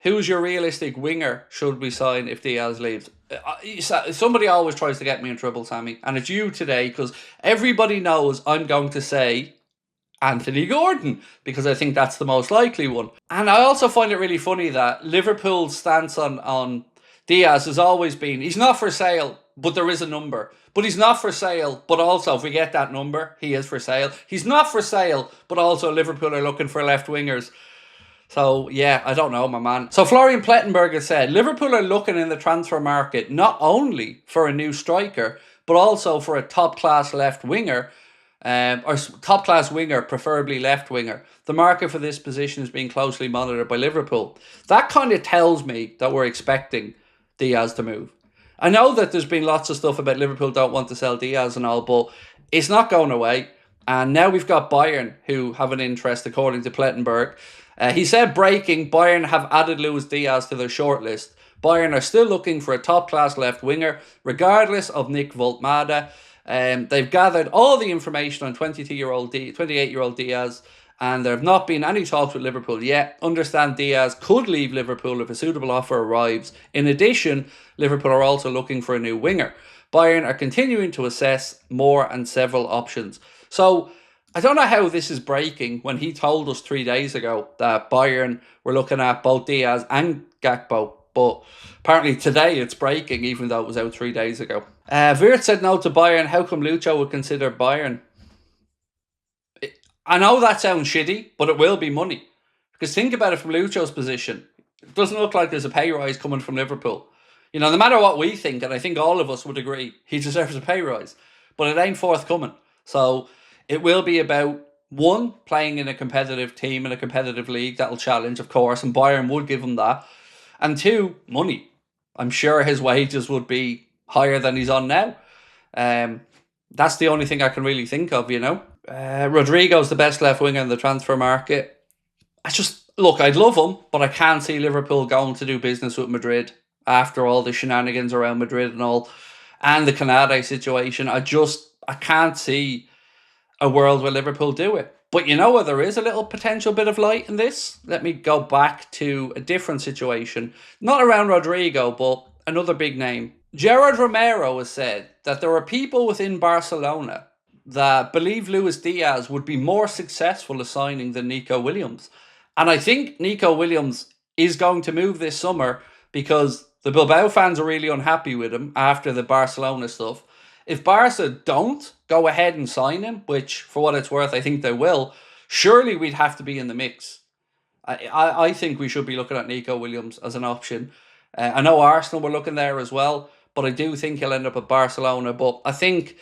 Who's your realistic winger should we sign if Diaz leaves? Somebody always tries to get me in trouble, Sammy, and it's you today because everybody knows I'm going to say Anthony Gordon because I think that's the most likely one. And I also find it really funny that Liverpool's stance on Diaz has always been he's not for sale, but there is a number. But he's not for sale, but also if we get that number, he is for sale. He's not for sale, but also Liverpool are looking for left wingers. So, yeah, I don't know, my man. So, Florian Plettenberg has said, Liverpool are looking in the transfer market not only for a new striker, but also for a top-class left winger, or top-class winger, preferably left winger. The market for this position is being closely monitored by Liverpool. That kind of tells me that we're expecting Diaz to move. I know that there's been lots of stuff about Liverpool don't want to sell Diaz and all, but it's not going away. And now we've got Bayern who have an interest, according to Plettenberg. He said, breaking, Bayern have added Luis Diaz to their shortlist. Bayern are still looking for a top-class left winger, regardless of Nick Voltmada. They've gathered all the information on 28-year-old Diaz, and there have not been any talks with Liverpool yet. Understand Diaz could leave Liverpool if a suitable offer arrives. In addition, Liverpool are also looking for a new winger. Bayern are continuing to assess more and several options. So, I don't know how this is breaking when he told us 3 days ago that Bayern were looking at both Diaz and Gakpo. But apparently today it's breaking, even though it was out 3 days ago. Virt said no to Bayern. How come Lucho would consider Bayern? I know that sounds shitty, but it will be money. Because think about it from Lucho's position. It doesn't look like there's a pay rise coming from Liverpool. You know, no matter what we think, and I think all of us would agree, he deserves a pay rise. But it ain't forthcoming. So it will be about, one, playing in a competitive team, in a competitive league that'll challenge, of course, and Bayern would give him that. And two, money. I'm sure his wages would be higher than he's on now. That's the only thing I can really think of, you know. Rodrigo's the best left winger in the transfer market. Look, I'd love him, but I can't see Liverpool going to do business with Madrid after all the shenanigans around Madrid and all, and the Canade situation. I can't see a world where Liverpool do it. But you know what, there is a little potential bit of light in this. Let me go back to a different situation. Not around Rodrigo, but another big name. Gerard Romero has said that there are people within Barcelona that believe Luis Diaz would be more successful at signing than Nico Williams. And I think Nico Williams is going to move this summer because the Bilbao fans are really unhappy with him after the Barcelona stuff. If Barca don't go ahead and sign him, which for what it's worth I think they will, surely we'd have to be in the mix. I think we should be looking at Nico Williams as an option. I know Arsenal were looking there as well, but I do think he'll end up at Barcelona. But I think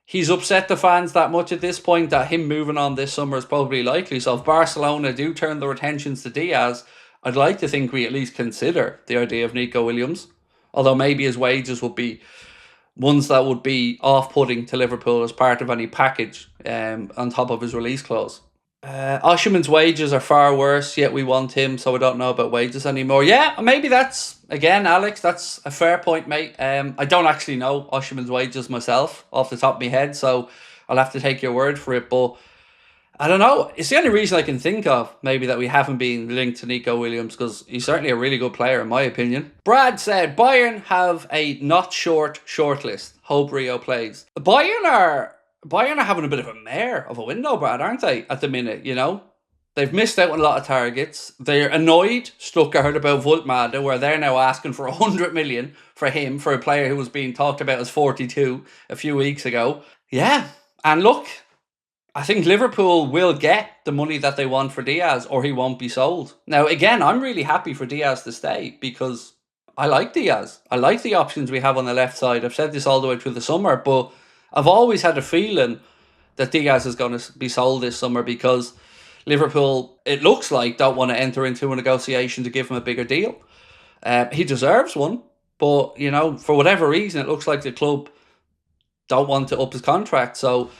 he's upset the fans that much at this point that him moving on this summer is probably likely. So if Barcelona do turn their attentions to Diaz, I'd like to think we at least consider the idea of Nico Williams. Although maybe his wages would be ones that would be off-putting to Liverpool as part of any package on top of his release clause. Osimhen's wages are far worse, yet we want him, so I don't know about wages anymore. Yeah, maybe that's, again, Alex, that's a fair point, mate. I don't actually know Osimhen's wages myself off the top of my head, so I'll have to take your word for it, but I don't know. It's the only reason I can think of, maybe, that we haven't been linked to Nico Williams, because he's certainly a really good player, in my opinion. Brad said, Bayern have a not shortlist. Hope Rio plays. Bayern are having a bit of a mare of a window, Brad, aren't they, at the minute, you know? They've missed out on a lot of targets. They're annoyed, Stuttgart, about Voltmada, where they're now asking for 100 million for him, for a player who was being talked about as 42 a few weeks ago. Yeah, and look, I think Liverpool will get the money that they want for Diaz, or he won't be sold. Now, again, I'm really happy for Diaz to stay because I like Diaz. I like the options we have on the left side. I've said this all the way through the summer, but I've always had a feeling that Diaz is going to be sold this summer because Liverpool, it looks like, don't want to enter into a negotiation to give him a bigger deal. He deserves one, but, you know, for whatever reason, it looks like the club don't want to up his contract. So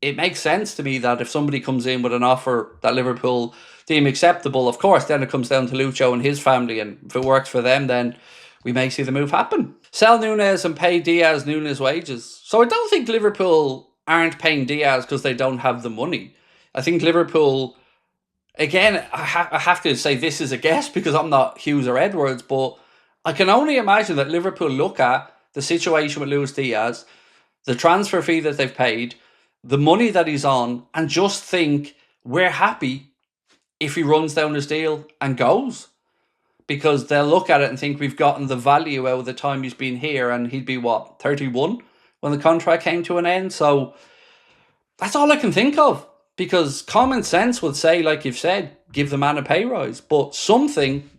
it makes sense to me that if somebody comes in with an offer that Liverpool deem acceptable, of course, then it comes down to Lucho and his family, and if it works for them, then we may see the move happen. Sell Núñez and pay Diaz Núñez wages. So I don't think Liverpool aren't paying Diaz because they don't have the money. I think Liverpool again, I have to say this is a guess because I'm not Hughes or Edwards, but I can only imagine that Liverpool look at the situation with Luis Diaz, the transfer fee that they've paid, the money that he's on, and just think we're happy if he runs down his deal and goes. Because they'll look at it and think we've gotten the value out of the time he's been here, and he'd be, what, 31 when the contract came to an end? So that's all I can think of. Because common sense would say, like you've said, give the man a pay rise. But something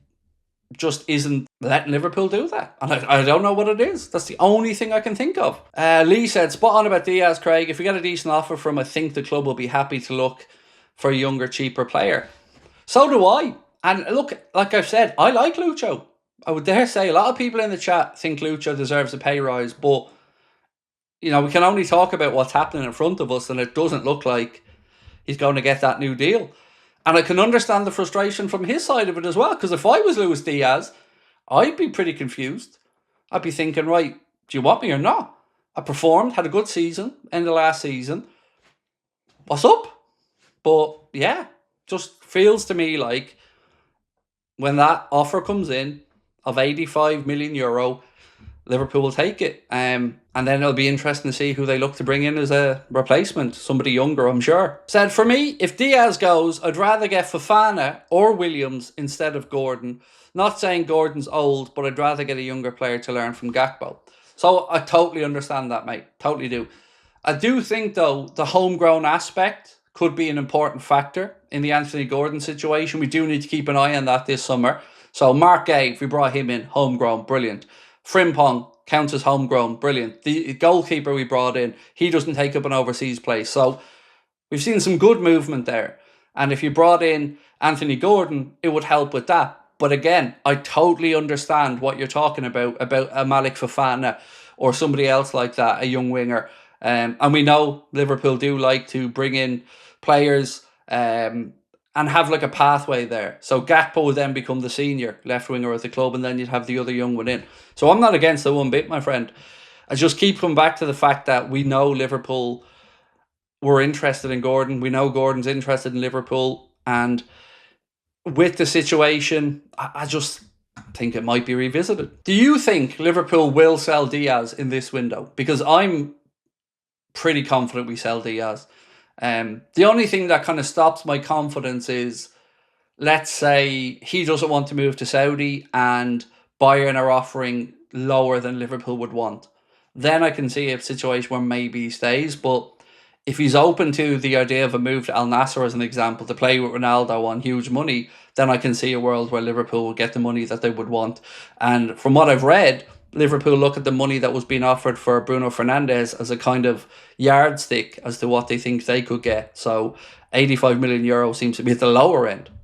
just isn't letting Liverpool do that. And I don't know what it is. That's the only thing I can think of. Lee said, spot on about Diaz, Craig. If we get a decent offer from him, I think the club will be happy to look for a younger, cheaper player. So do I. And look, like I've said, I like Lucho. I would dare say a lot of people in the chat think Lucho deserves a pay rise, but we can only talk about what's happening in front of us, and it doesn't look like he's going to get that new deal. And I can understand the frustration from his side of it as well, because if I was Luis Diaz, I'd be pretty confused. I'd be thinking, right, do you want me or not? I performed, had a good season in the last season. What's up? But yeah, just feels to me like when that offer comes in of 85 million euro, Liverpool will take it. And then it'll be interesting to see who they look to bring in as a replacement. Somebody younger, I'm sure. Said, for me, if Diaz goes, I'd rather get Fofana or Williams instead of Gordon. Not saying Gordon's old, but I'd rather get a younger player to learn from Gakpo. So I totally understand that, mate. Totally do. I do think, though, the homegrown aspect could be an important factor in the Anthony Gordon situation. We do need to keep an eye on that this summer. So Mark Gay, if we brought him in, homegrown, brilliant. Frimpong counts as homegrown, brilliant. The goalkeeper we brought in, he doesn't take up an overseas place. So we've seen some good movement there. And if you brought in Anthony Gordon, it would help with that. But again, I totally understand what you're talking about a Malik Fofana or somebody else like that, a young winger. And we know Liverpool do like to bring in players and have like a pathway there. So Gakpo would then become the senior left winger at the club, and then you'd have the other young one in. So I'm not against the one bit, my friend. I just keep coming back to the fact that we know Liverpool were interested in Gordon. We know Gordon's interested in Liverpool. And with the situation, I just think it might be revisited. Do you think Liverpool will sell Diaz in this window? Because I'm pretty confident we sell Diaz. The only thing that kind of stops my confidence is, let's say he doesn't want to move to Saudi and Bayern are offering lower than Liverpool would want. Then I can see a situation where maybe he stays. But if he's open to the idea of a move to Al Nassr, as an example, to play with Ronaldo on huge money, then I can see a world where Liverpool will get the money that they would want. And from what I've read, Liverpool look at the money that was being offered for Bruno Fernandes as a kind of yardstick as to what they think they could get. So 85 million euro seems to be at the lower end.